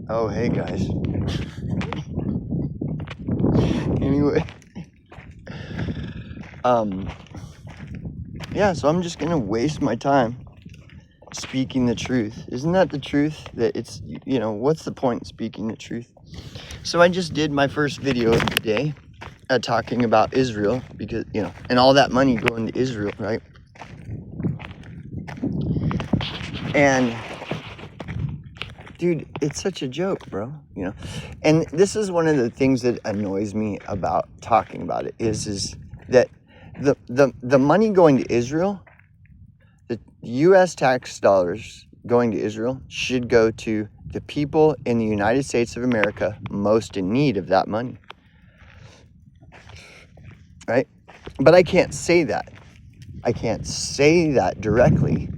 Oh, hey guys. Anyway, yeah, so I'm just gonna waste my time speaking the truth. Isn't that the truth? That it's, what's the point in speaking the truth? So I just did my first video of the day talking about Israel because, and all that money going to Israel, right? And dude, it's such a joke, bro, and this is one of the things that annoys me about talking about it is that the money going to Israel, the U.S. tax dollars going to Israel should go to the people in the United States of America most in need of that money, right? But I can't say that. I can't say that directly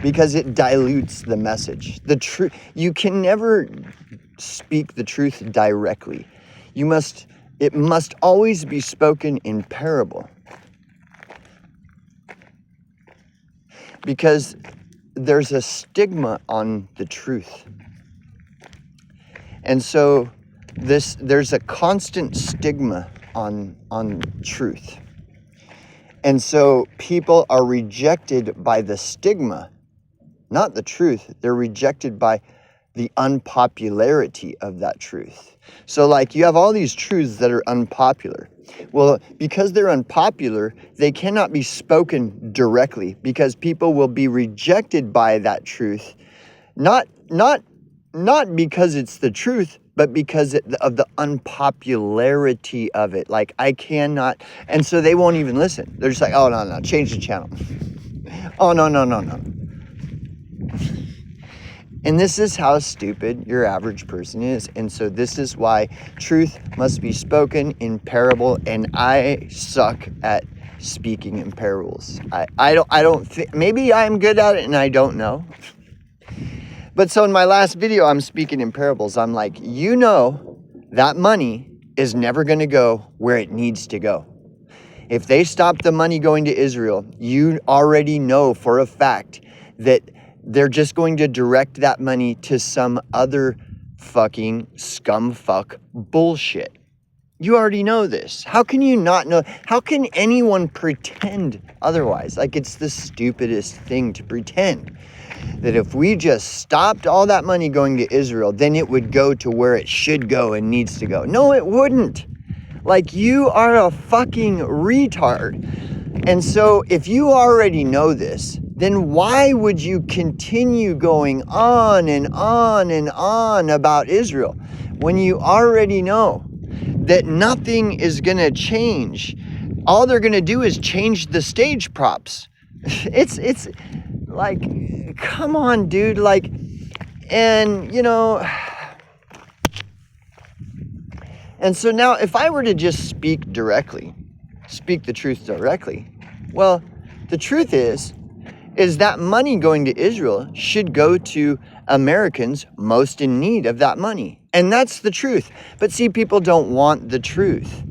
because it dilutes the message. The truth, you can never speak the truth directly. It must always be spoken in parable. Because there's a stigma on the truth. And so there's a constant stigma on truth. And so people are rejected by the stigma, not the truth. They're rejected by the unpopularity of that truth. So like you have all these truths that are unpopular. Well, because they're unpopular, they cannot be spoken directly because people will be rejected by that truth. Not because it's the truth, but because of the unpopularity of it. Like I cannot, and so they won't even listen. They're just like, oh, no, change the channel. Oh, no. And this is how stupid your average person is. And so this is why truth must be spoken in parable. And I suck at speaking in parables. I don't think, maybe I'm good at it and I don't know. But so in my last video, I'm speaking in parables. I'm like, that money is never going to go where it needs to go. If they stop the money going to Israel, you already know for a fact that they're just going to direct that money to some other fucking scumfuck bullshit. You already know this. How can you not know? How can anyone pretend otherwise? Like it's the stupidest thing to pretend that if we just stopped all that money going to Israel, then it would go to where it should go and needs to go. No, it wouldn't. Like you are a fucking retard. And so if you already know this, then why would you continue going on and on and on about Israel when you already know that nothing is going to change? All they're going to do is change the stage props. It's like, come on, dude. Like, and and so now if I were to just speak the truth directly, well, the truth is that money going to Israel should go to Americans most in need of that money. And that's the truth. But see, people don't want the truth,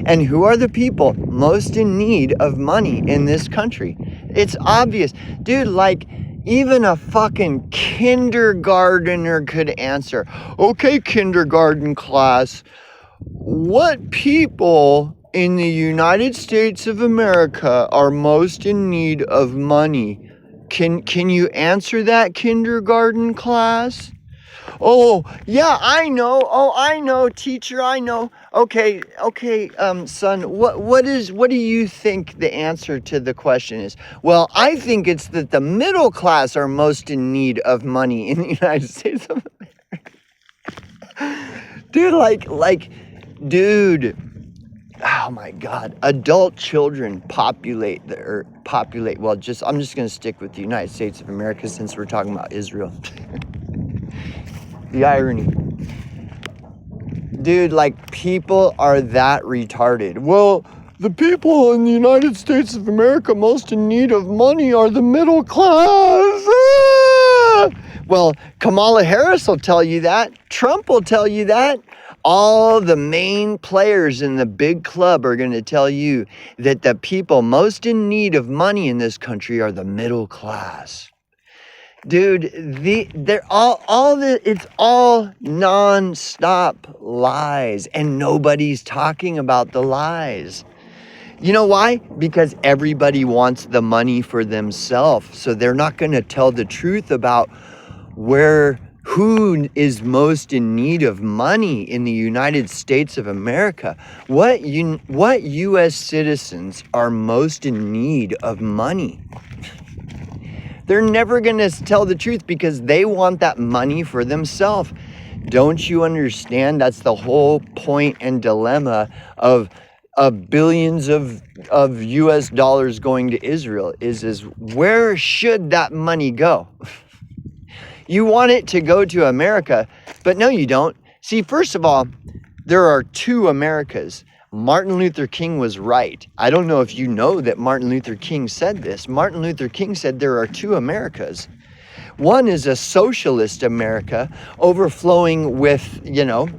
And who are the people most in need of money in this country? It's obvious. Dude, like even a fucking kindergartner could answer. Okay, kindergarten class, what people in the United States of America are most in need of money? Can you answer that, kindergarten class? Oh, yeah, I know. Oh, I know, teacher, I know. Okay, son, what do you think the answer to the question is? Well, I think it's that the middle class are most in need of money in the United States of America. Dude, oh my God, adult children populate the earth. Well, I'm just going to stick with the United States of America since we're talking about Israel. The irony. Dude, like people are that retarded. Well, the people in the United States of America most in need of money are the middle class. Ah! Well, Kamala Harris will tell you that. Trump will tell you that. All the main players in the big club are going to tell you that the people most in need of money in this country are the middle class. Dude, it's all non-stop lies, and nobody's talking about the lies. You know why? Because everybody wants the money for themselves. So they're not going to tell the truth about who is most in need of money in the United States of America. What US citizens are most in need of money? They're never going to tell the truth because they want that money for themselves. Don't you understand? That's the whole point and dilemma of billions of US dollars going to Israel is where should that money go? You want it to go to America, but no, you don't. See, first of all, there are two Americas. Martin Luther King was right. I don't know if you know that Martin Luther King said this. Martin Luther King said there are two Americas. One is a socialist America overflowing with, milk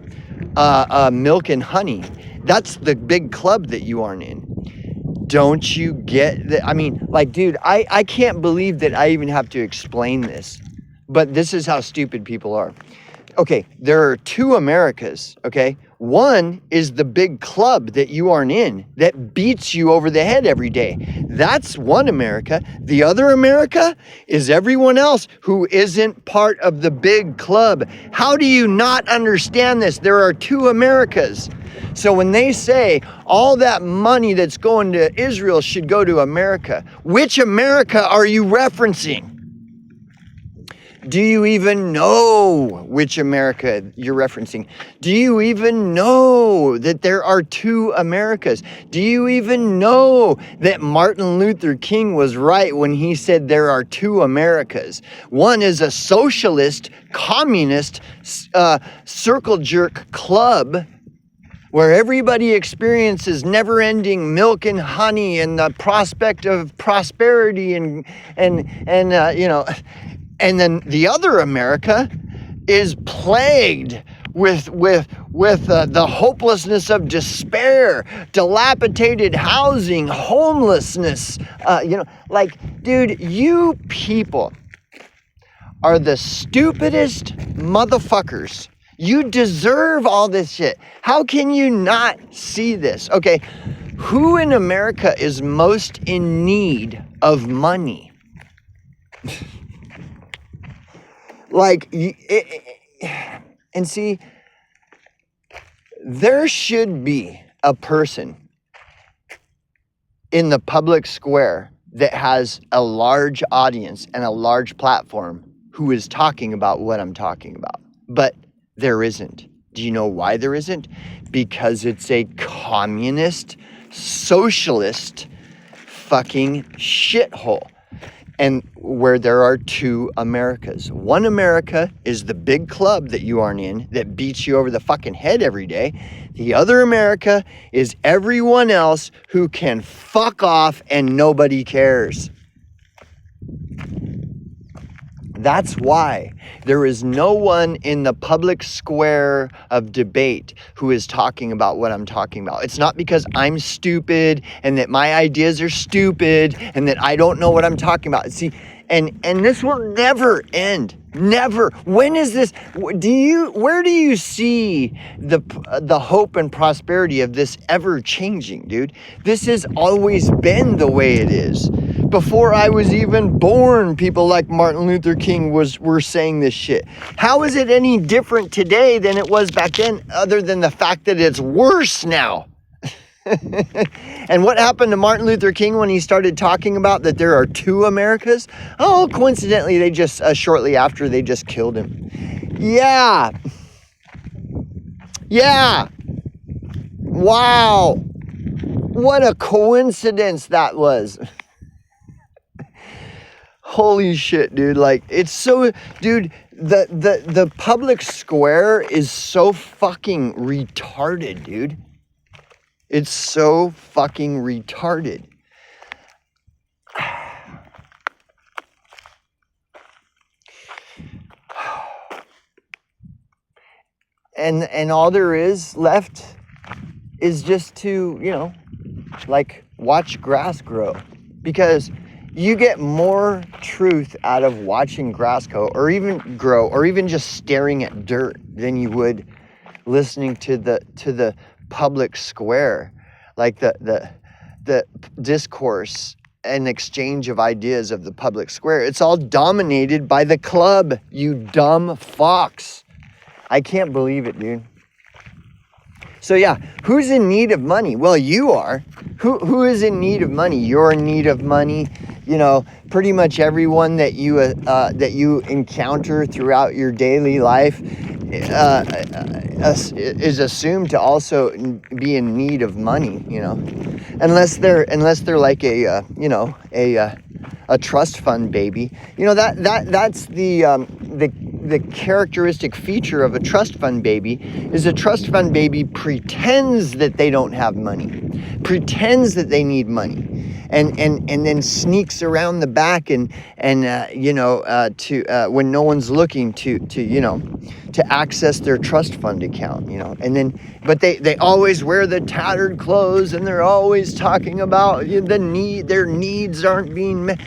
and honey. That's the big club that you aren't in. Don't you get that? I mean, like, dude, I can't believe that I even have to explain this. But this is how stupid people are. Okay, there are two Americas, okay? One is the big club that you aren't in that beats you over the head every day. That's one America. The other America is everyone else who isn't part of the big club. How do you not understand this? There are two Americas. So when they say all that money that's going to Israel should go to America, which America are you referencing? Do you even know which America you're referencing? Do you even know that there are two Americas? Do you even know that Martin Luther King was right when he said there are two Americas? One is a socialist, communist, circle jerk club where everybody experiences never-ending milk and honey and the prospect of prosperity and and then the other America is plagued with the hopelessness of despair, dilapidated housing, homelessness. Dude, you people are the stupidest motherfuckers. You deserve all this shit. How can you not see this? Okay, who in America is most in need of money? And see, there should be a person in the public square that has a large audience and a large platform who is talking about what I'm talking about. But there isn't. Do you know why there isn't? Because it's a communist, socialist fucking shithole. And where there are two Americas. One America is the big club that you aren't in that beats you over the fucking head every day. The other America is everyone else who can fuck off and nobody cares. That's why there is no one in the public square of debate who is talking about what I'm talking about. It's not because I'm stupid and that my ideas are stupid and that I don't know what I'm talking about. See, and this will never end. Never. When is this? Where do you see the hope and prosperity of this ever changing, dude? This has always been the way it is. Before I was even born, people like Martin Luther King were saying this shit. How is it any different today than it was back then, other than the fact that it's worse now? And what happened to Martin Luther King when he started talking about that there are two Americas? Oh, coincidentally, they just shortly after they just killed him. Yeah. Wow. What a coincidence that was. Holy shit, dude. Like, it's so, dude, the public square is so fucking retarded, dude. It's so fucking retarded. And all there is left is just to, watch grass grow. Because You get more truth out of watching grass grow, or even just staring at dirt than you would listening to the public square, like the discourse and exchange of ideas of the public square. It's all dominated by the club, you dumb fox. I can't believe it, dude. So yeah, who's in need of money? Well, you are. Who is in need of money? You're in need of money. You know, pretty much everyone that you encounter throughout your daily life is assumed to also be in need of money. You know, unless they're like a trust fund baby. You know, that's the characteristic feature of a trust fund baby is a trust fund baby pretends that they don't have money, pretends that they need money, and then sneaks around the back and when no one's looking to access their trust fund account, but they always wear the tattered clothes, and they're always talking about their needs aren't being met.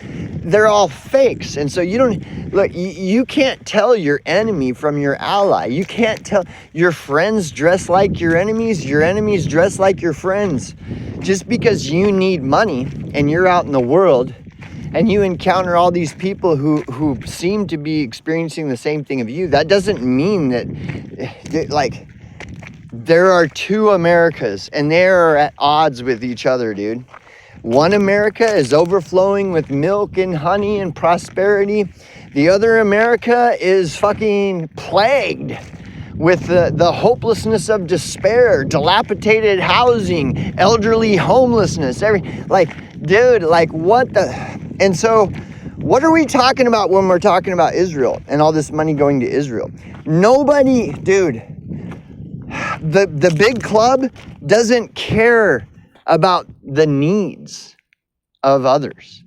They're all fakes. And so you can't tell your enemy from your ally. You can't tell your friends dress like your enemies dress like your friends. Just because you need money and you're out in the world and you encounter all these people who seem to be experiencing the same thing of you, that doesn't mean that there are two Americas and they are at odds with each other, dude. One America is overflowing with milk and honey and prosperity. The other America is fucking plagued with the hopelessness of despair, dilapidated housing, elderly homelessness. What the? And so, what are we talking about when we're talking about Israel and all this money going to Israel? Nobody, dude. The big club doesn't care about the needs of others.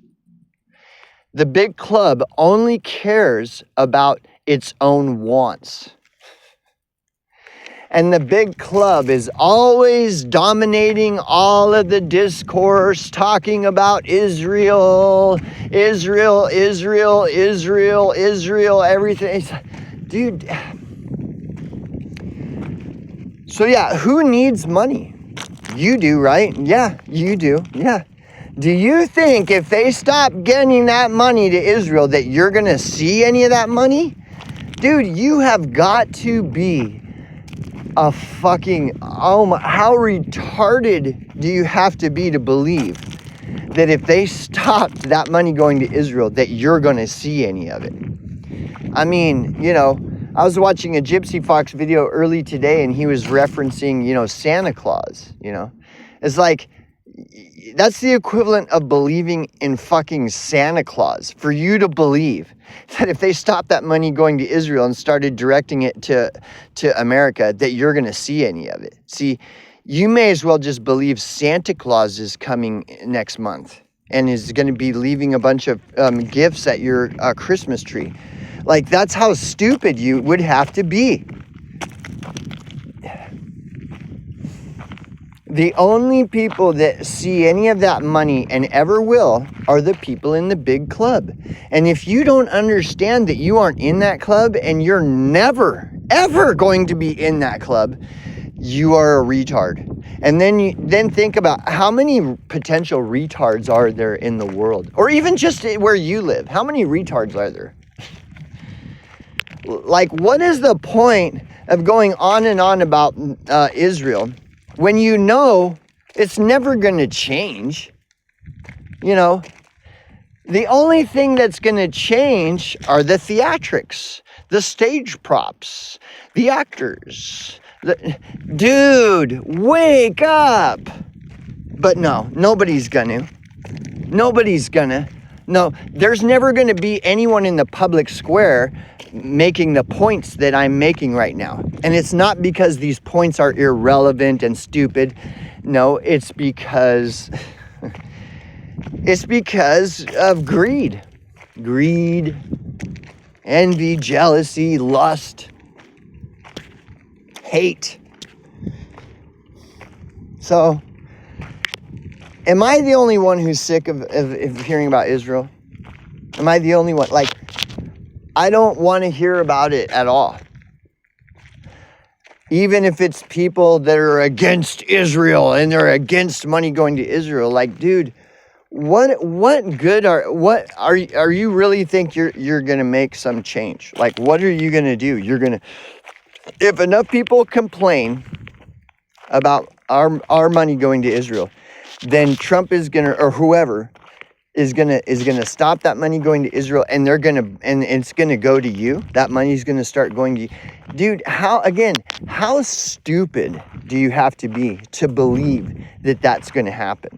The big club only cares about its own wants. And the big club is always dominating all of the discourse, talking about Israel, everything. Dude. So yeah, who needs money? You do, right? Yeah, you do. Yeah. Do you think if they stop getting that money to Israel that you're going to see any of that money? Dude, you have got to be a fucking... how retarded do you have to be to believe that if they stopped that money going to Israel that you're going to see any of it? I mean, I was watching a Gypsy Fox video early today and he was referencing, Santa Claus, It's like, that's the equivalent of believing in fucking Santa Claus. For you to believe that if they stopped that money going to Israel and started directing it to America, that you're going to see any of it. See, you may as well just believe Santa Claus is coming next month and is going to be leaving a bunch of gifts at your Christmas tree. Like, that's how stupid you would have to be. The only people that see any of that money and ever will are the people in the big club. And if you don't understand that you aren't in that club and you're never, ever going to be in that club, you are a retard. And then think about how many potential retards are there in the world, or even just where you live. How many retards are there? Like, what is the point of going on and on about Israel when you know it's never going to change? The only thing that's going to change are the theatrics, the stage props, the actors. Dude, wake up! But no, nobody's gonna. No, there's never going to be anyone in the public square making the points that I'm making right now. And it's not because these points are irrelevant and stupid. No, it's because of greed. Greed, envy, jealousy, lust, hate. So Am I the only one who's sick of hearing about Israel? Am I the only one? Like, I don't want to hear about it at all. Even if it's people that are against Israel and they're against money going to Israel. Like, dude, what good are you really think you're gonna make some change? Like, what are you gonna do? If enough people complain about our money going to Israel, then Trump is gonna, or whoever is gonna stop that money going to Israel, and it's gonna go to you. That money's gonna start going to you. Dude, how stupid do you have to be to believe that that's gonna happen?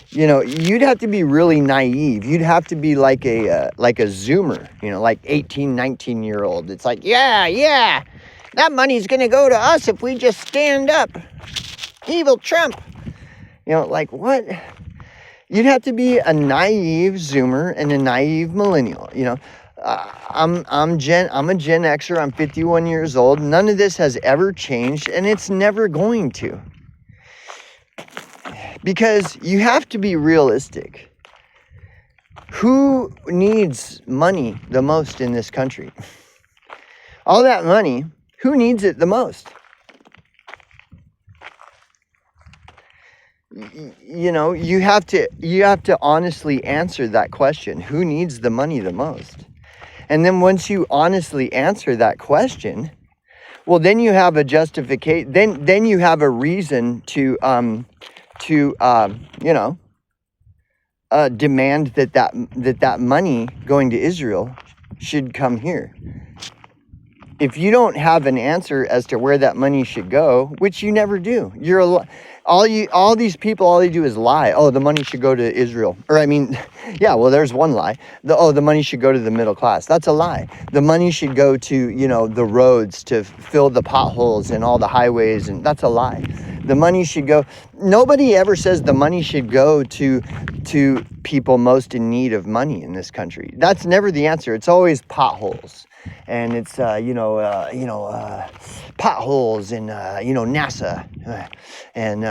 You know, you'd have to be really naive. You'd have to be like a Zoomer, you know, like 18, 19-year-old. It's like, yeah, that money's going to go to us if we just stand up. Evil Trump. You know, like what? You'd have to be a naive Zoomer and a naive millennial, you know. I'm a Gen Xer. I'm 51 years old. None of this has ever changed, and it's never going to. Because you have to be realistic. Who needs money the most in this country? All that money, who needs it the most? You know, you have to honestly answer that question. Who needs the money the most? And then once you honestly answer that question, well, then you have a justification. Then you have a reason to demand that money going to Israel should come here. If you don't have an answer as to where that money should go, which you never do, all these people, all they do is lie. Oh, the money should go to Israel. Or I mean, yeah, well, there's one lie. The money should go to the middle class. That's a lie. The money should go to, you know, the roads to fill the potholes and all the highways, and that's a lie. The money should go. Nobody ever says the money should go to people most in need of money in this country. That's never the answer. It's always potholes. And it's, potholes in, NASA and,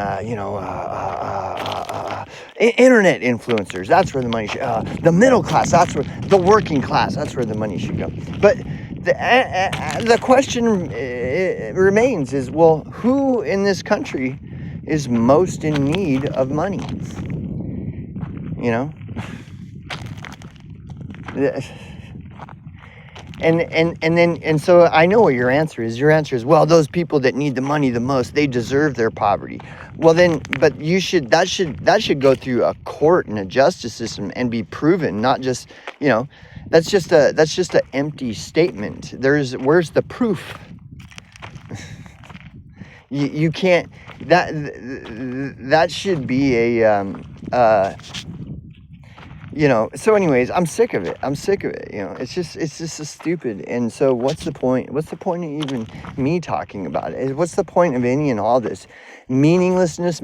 internet influencers. That's where the money should, the middle class, that's where, the working class, that's where the money should go. But the question remains is, well, who in this country is most in need of money? You know? And so I know what your answer is. Your answer is, well, those people that need the money the most, they deserve their poverty. Well then, but that should go through a court and a justice system and be proven, not just, you know, that's just an empty statement. Where's the proof? you can't, that should be a, you know, so anyways, I'm sick of it. You know, it's just so stupid. And so what's the point? What's the point of even me talking about it? What's the point of any and all this? Meaninglessness.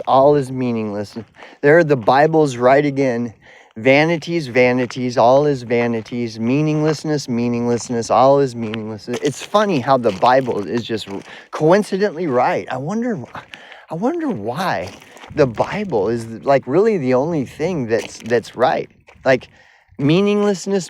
All is meaningless. There, the Bible's right again. Vanities, all is vanities. Meaninglessness, all is meaningless. It's funny how the Bible is just coincidentally right. I wonder why the Bible is like really the only thing that's right. Like meaninglessness,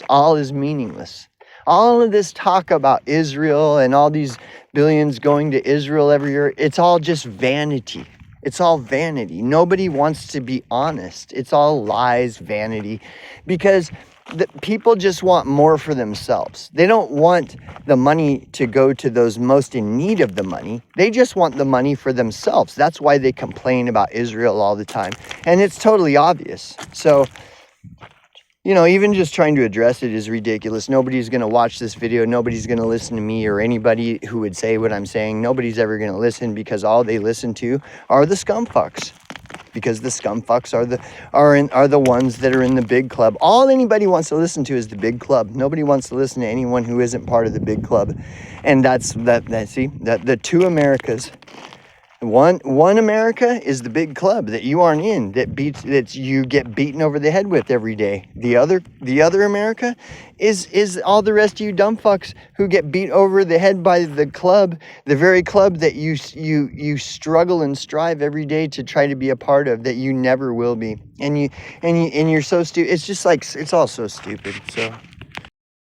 all is meaningless. All of this talk about Israel and all these billions going to Israel every year, it's all just vanity. It's all vanity. Nobody wants to be honest. It's all lies, vanity, because the people just want more for themselves. They don't want the money to go to those most in need of the money. They just want the money for themselves. That's why they complain about Israel all the time. And it's totally obvious. So, you know, even just trying to address it is ridiculous. Nobody's going to watch this video. Nobody's going to listen to me or anybody who would say what I'm saying. Nobody's ever going to listen because all they listen to are the scumfucks. Because the scumfucks are the ones that are in the big club. All anybody wants to listen to is the big club. Nobody wants to listen to anyone who isn't part of the big club. And that's the two Americas. One America is the big club that you aren't in, that you get beaten over the head with every day. The other America is all the rest of you dumb fucks who get beat over the head by the club, the very club that you struggle and strive every day to try to be a part of, that you never will be. And you're so stupid. It's just like, it's all so stupid. So